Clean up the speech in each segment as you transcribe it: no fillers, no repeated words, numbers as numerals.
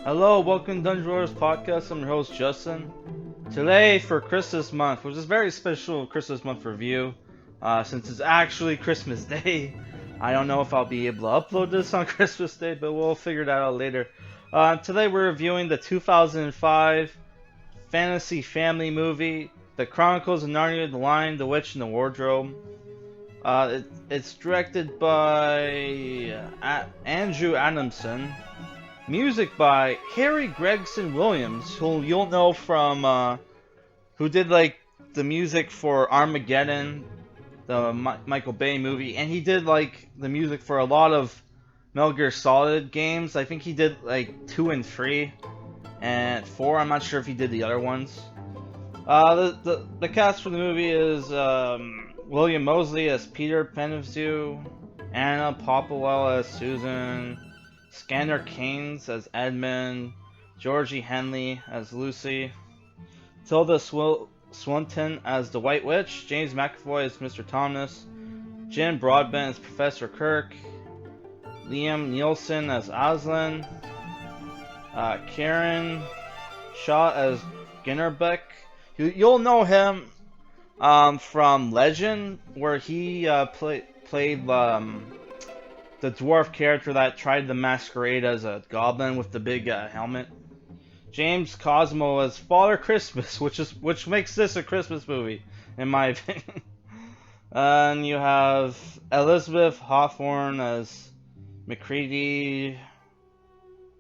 Hello, welcome to Dungeon Warriors Podcast. I'm your host, Justin. Today, for Christmas month, which is a very special Christmas month review, since it's actually Christmas Day. I don't know if I'll be able to upload this on Christmas Day, but we'll figure that out later. Today, we're reviewing the 2005 fantasy family movie, The Chronicles of Narnia, The Lion, the Witch, and the Wardrobe. It's directed by Andrew Adamson. Music by Harry Gregson Williams, who you'll know from, who did like the music for Armageddon, the Michael Bay movie, and he did like the music for a lot of Metal Gear Solid games. I think he did like 2 and 3, and 4. I'm not sure if he did the other ones. The cast for the movie is William Moseley as Peter Peneview, Anna Popplewell as Susan, Scanner Keynes as Edmund, Georgie Henley as Lucy, Tilda Swinton as the White Witch, James Mcavoy as Mr. Thomas, Jim Broadbent as Professor Kirk, Liam Neeson as Aslan, Karen Shaw as Ginnerbeck. You'll know him from Legend, where he played the dwarf character that tried to masquerade as a goblin with the big helmet. James Cosmo as Father Christmas, which makes this a Christmas movie, in my opinion. And you have Elizabeth Hawthorne as McCready,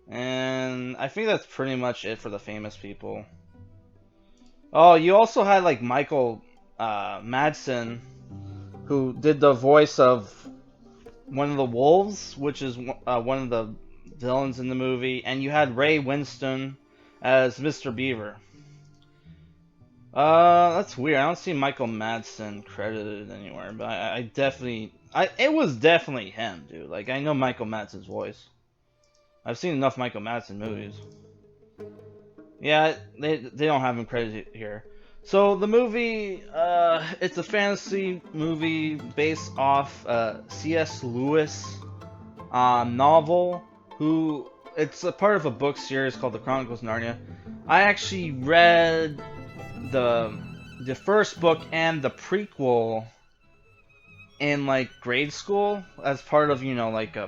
and I think that's pretty much it for the famous people. Oh, you also had like Michael Madsen, who did the voice of one of the wolves, which is one of the villains in the movie, and you had Ray Winstone as Mr. Beaver. That's weird. I don't see Michael Madsen credited anywhere, but it was definitely him, dude. Like, I know Michael Madsen's voice. I've seen enough Michael Madsen movies. Yeah, they don't have him credited here. So the movie, it's a fantasy movie based off C.S. Lewis novel. It's a part of a book series called The Chronicles of Narnia. I actually read the first book and the prequel in like grade school as part of like a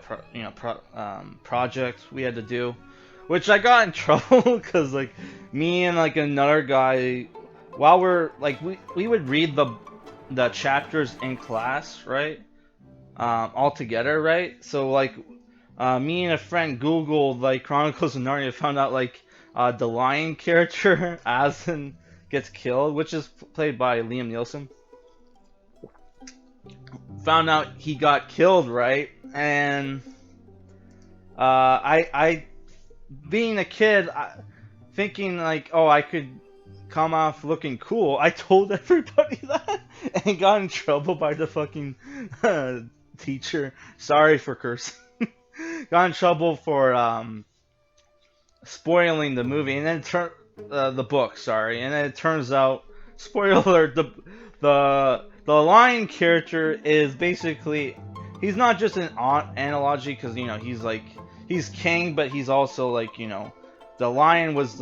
project we had to do, which I got in trouble because like me and like another guy, while we're like we would read the chapters in class, right? All together, right? So like me and a friend Googled like Chronicles of Narnia, found out like the lion character Aslan gets killed, which is played by Liam Neeson. Found out he got killed, right? And I being a kid, thinking like, oh, I could come off looking cool, I told everybody that and got in trouble by the fucking teacher. Sorry for cursing. Got in trouble for spoiling the movie, and then the book. Sorry, and then it turns out, spoiler alert, the lion character is basically, he's not just an analogy because he's king, but he's also like the lion was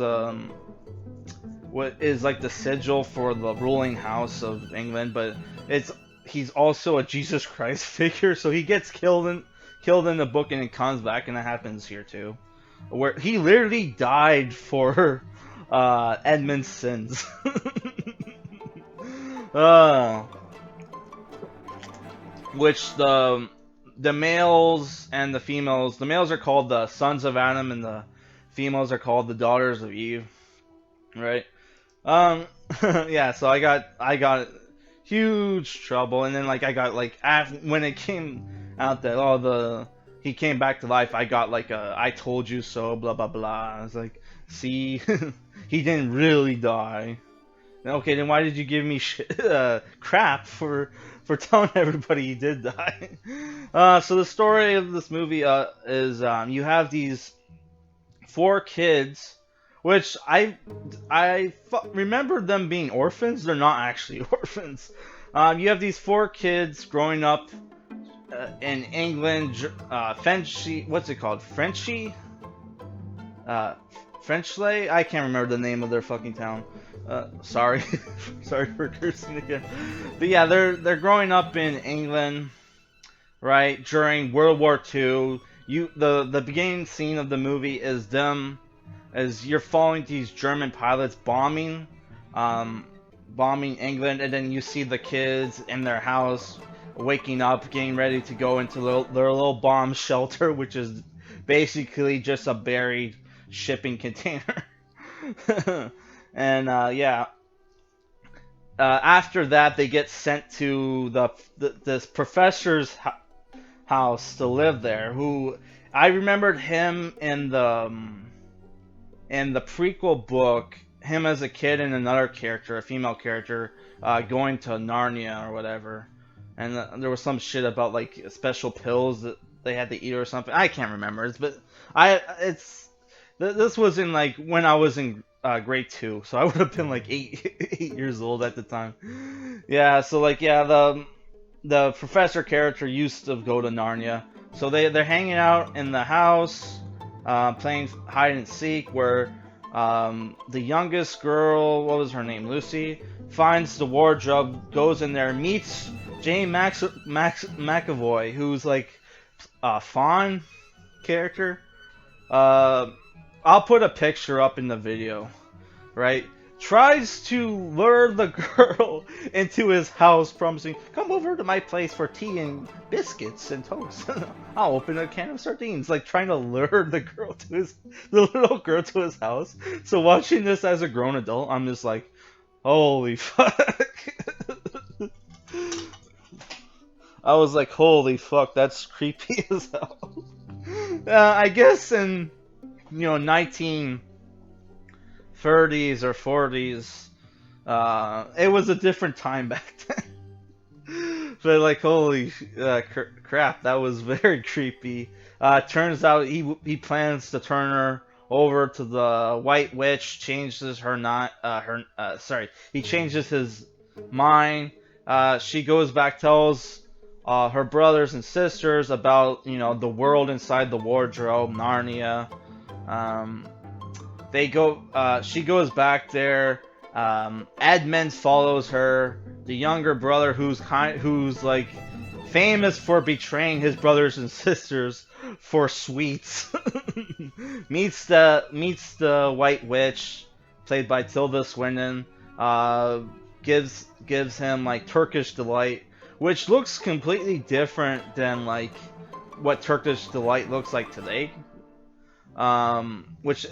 what is like the sigil for the ruling house of England, but he's also a Jesus Christ figure, so he gets killed in the book and it comes back, and that happens here too, where he literally died for Edmund's sins. Which the males and the females, the males are called the sons of Adam and the females are called the daughters of Eve, right? Yeah, so I got huge trouble, and then like I got like when it came out that he came back to life, I got like a I told you so, blah blah blah. I was like, see, he didn't really die. Okay, then why did you give me crap for telling everybody he did die? So the story of this movie is you have these 4 kids, which I remember them being orphans. They're not actually orphans. You have these 4 kids growing up in England. Frenchy, what's it called? Frenchy? uh, Frenchley? I can't remember the name of their fucking town. Sorry. Sorry for cursing again. But yeah, they're growing up in England, right, during World War II. The beginning scene of the movie is them as you're following these German pilots bombing England, and then you see the kids in their house waking up, getting ready to go into their little bomb shelter, which is basically just a buried shipping container. And yeah, after that they get sent to this professor's house to live there. Who I remembered him in the prequel book, him as a kid and another character, a female character, going to Narnia or whatever, and there was some shit about like special pills that they had to eat or something. I can't remember. This was in like when I was in grade 2, so I would have been like 8 years old at the time. Yeah, so like yeah, the professor character used to go to Narnia, so they're hanging out in the house, playing hide and seek, where the youngest girl, what was her name, Lucy, finds the wardrobe, goes in there, meets Mcavoy, who's like a Fawn character. I'll put a picture up in the video, right? Tries to lure the girl into his house, promising, "Come over to my place for tea and biscuits and toast. I'll open a can of sardines." Like trying to lure the little girl to his house. So watching this as a grown adult, I'm just like, holy fuck. I was like, holy fuck, that's creepy as hell. I guess in 1930s or 40s, it was a different time back then. But like, holy crap, that was very creepy. Turns out he plans to turn her over to the White Witch, changes he changes his mind. She goes back, tells her brothers and sisters about the world inside the wardrobe, Narnia. She goes back there. Edmund follows her. The younger brother, who's like famous for betraying his brothers and sisters for sweets, meets the White Witch, played by Tilda Swinton. Gives him like Turkish delight, which looks completely different than like what Turkish delight looks like today. Which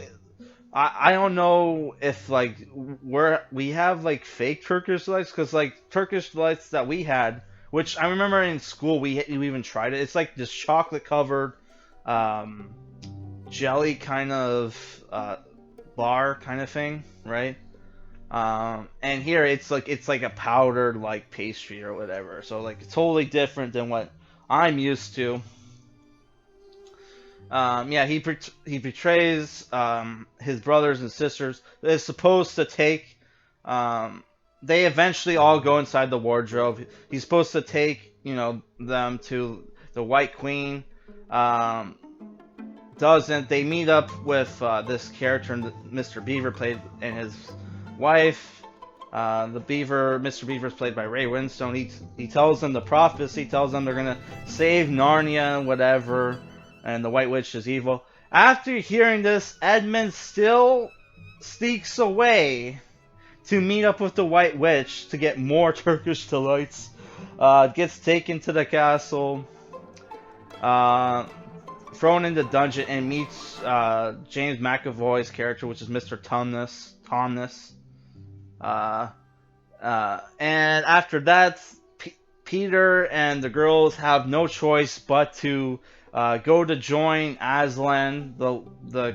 I don't know if like we have like fake Turkish delights, because like Turkish delights that we had, which I remember in school we even tried it. It's like this chocolate covered jelly kind of bar kind of thing, right? And here it's like a powdered like pastry or whatever. So like it's totally different than what I'm used to. Yeah, he betrays his brothers and sisters. They're supposed to take. They eventually all go inside the wardrobe. He's supposed to take them to the White Queen. Doesn't. They meet up with this character, Mr. Beaver, played, and his wife. Mr. Beaver is played by Ray Winstone. He tells them the prophecy. Tells them they're gonna save Narnia, whatever. And the White Witch is evil. After hearing this, Edmund still sneaks away to meet up with the White Witch to get more Turkish delights. Gets taken to the castle, thrown in the dungeon, and meets James McAvoy's character, which is Mr. Tumnus. And after that, Peter and the girls have no choice but to go to join Aslan, the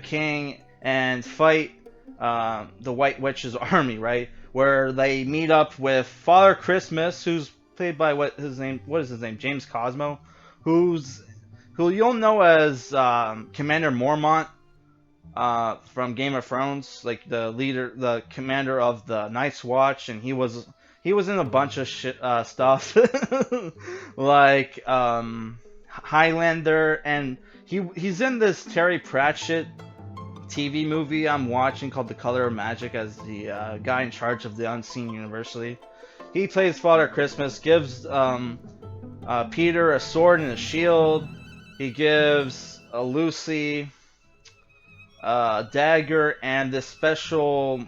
king, and fight the White Witch's army, right? Where they meet up with Father Christmas, who's played by what is his name? James Cosmo, who you'll know as Commander Mormont from Game of Thrones, like the commander of the Night's Watch, and he was in a bunch of shit stuff like Highlander, and he's in this Terry Pratchett TV movie I'm watching called The Color of Magic as the guy in charge of the Unseen University. He plays Father Christmas, gives Peter a sword and a shield. He gives Lucy a dagger and this special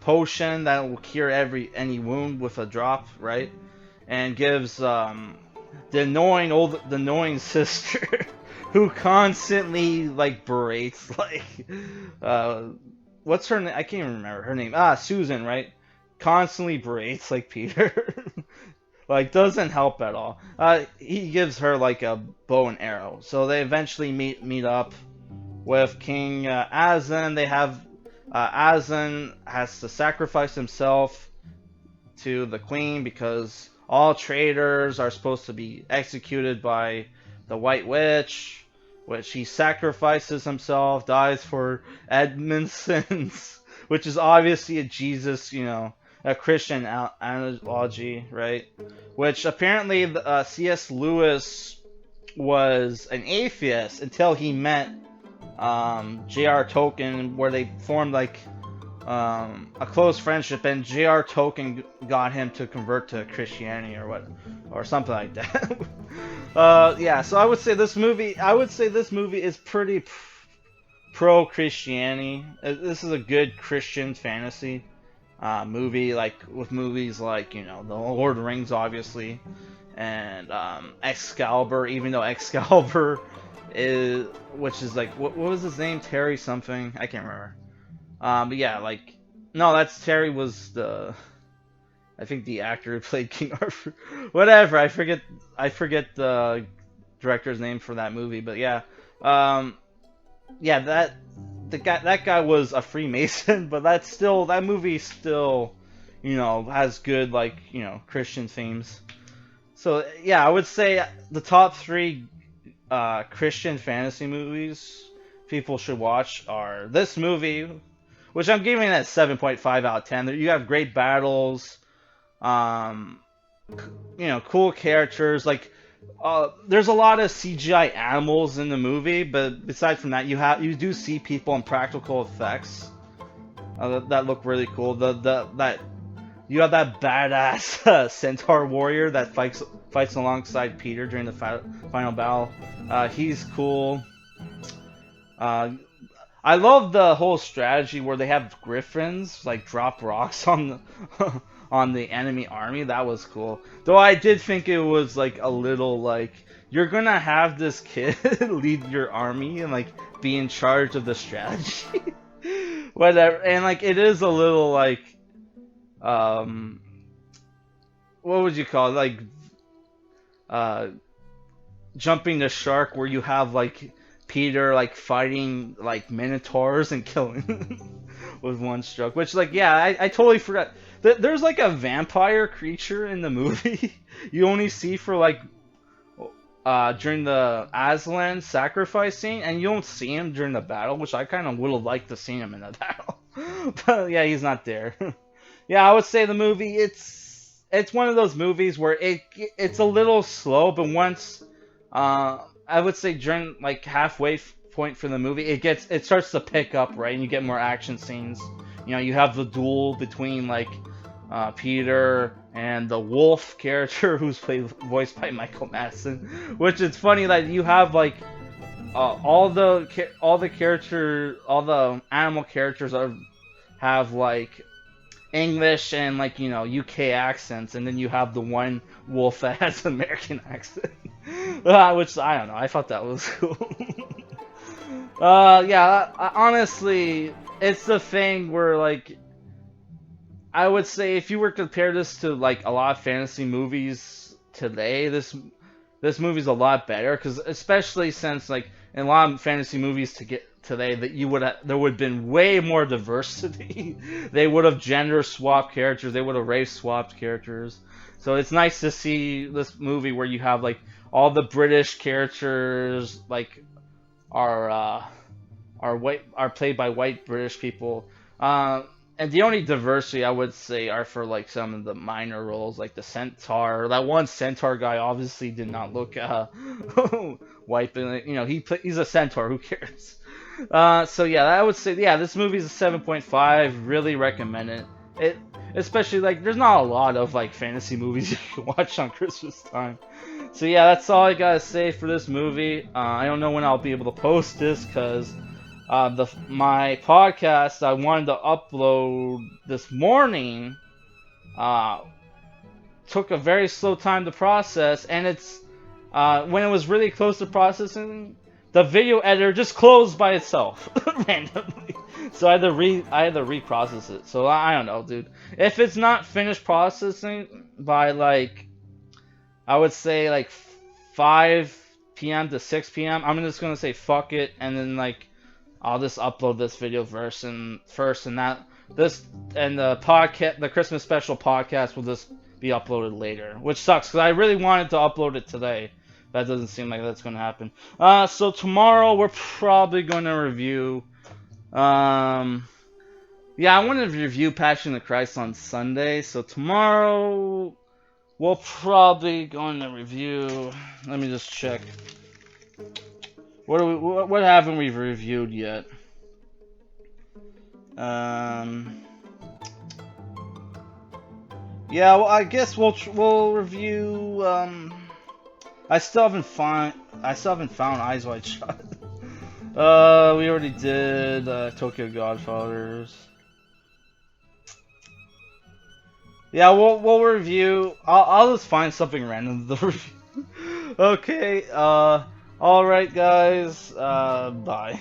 potion that will cure any wound with a drop, right? And gives the annoying sister who constantly like berates what's her name? I can't even remember her name. Susan, right? Constantly berates like Peter. Like doesn't help at all. He gives her like a bow and arrow. So they eventually meet up with King Azan. They have Azan has to sacrifice himself to the queen because all traitors are supposed to be executed by the White Witch, which he sacrifices himself, dies for Edmondson's, which is obviously a Jesus, a Christian analogy, right? Which apparently C.S. Lewis was an atheist until he met J.R. Tolkien, where they formed like a close friendship, and J.R. Tolkien got him to convert to Christianity or something like that. Yeah, so I would say this movie is pretty pro Christianity. This is a good Christian fantasy movie, like with movies like the Lord of the Rings, obviously, and Excalibur. Even though Excalibur which is like what was his name? Terry something, I can't remember. But yeah, like no, Terry was I think the actor who played King Arthur. Whatever, I forget the director's name for that movie, but yeah, yeah, that guy was a Freemason, but that movie still, has good like Christian themes. So yeah, I would say the top 3 Christian fantasy movies people should watch are this movie, which I'm giving it a 7.5 out of 10. You have great battles, cool characters. Like, there's a lot of CGI animals in the movie, but besides from that, you do see people in practical effects that look really cool. That you have that badass centaur warrior that fights alongside Peter during the final battle. He's cool. I love the whole strategy where they have griffins like drop rocks on the on the enemy army. That was cool. Though I did think it was like a little like you're gonna have this kid lead your army and like be in charge of the strategy. Whatever. And like it is a little like what would you call it? Like jumping the shark, where you have like Peter like fighting like minotaurs and killing with one stroke. Which like yeah, I totally forgot. There's like a vampire creature in the movie you only see for like during the Aslan sacrifice scene, and you don't see him during the battle, which I kind of would have liked to see him in the battle. But yeah, he's not there. Yeah, I would say the movie it's one of those movies where it's a little slow, but once I would say during like halfway point for the movie, it starts to pick up, right, and you get more action scenes. You have the duel between like Peter and the wolf character who's voiced by Michael Madsen, which is funny that you have like all the animal characters have like English and like UK accents, and then you have the one wolf that has an American accent, which I don't know. I thought that was cool. Yeah, honestly, it's the thing where like I would say if you were to compare this to like a lot of fantasy movies today, this movie's a lot better, because especially since like in a lot of fantasy movies today that there would have been way more diversity. They would have gender swapped characters, they would have race swapped characters. So it's nice to see this movie where you have like all the British characters like are played by white British people. And the only diversity I would say are for like some of the minor roles, like the centaur. That one centaur guy obviously did not look white, but he's a centaur. Who cares? So yeah, I would say yeah, this movie is a 7.5. Really recommend it. It especially like there's not a lot of like fantasy movies you can watch on Christmas time. So yeah, that's all I gotta say for this movie. I don't know when I'll be able to post this because my podcast I wanted to upload this morning took a very slow time to process, and it's when it was really close to processing, the video editor just closed by itself randomly. So I had to reprocess it. So I don't know, dude. If it's not finished processing by like I would say like 5 p.m. to 6 p.m., I'm just gonna say fuck it, and then like I'll just upload this video first, and that this and the Christmas special podcast will just be uploaded later, which sucks because I really wanted to upload it today. That doesn't seem like that's gonna happen. So tomorrow we're probably gonna review. Yeah, I want to review Passion of the Christ on Sunday. So tomorrow we're probably going to review. Let me just check. What haven't we reviewed yet? Yeah, well, I guess we'll review. I still haven't found Eyes Wide Shut. We already did Tokyo Godfathers. Yeah, we'll review. I'll just find something random to review. Okay. All right, guys. Bye.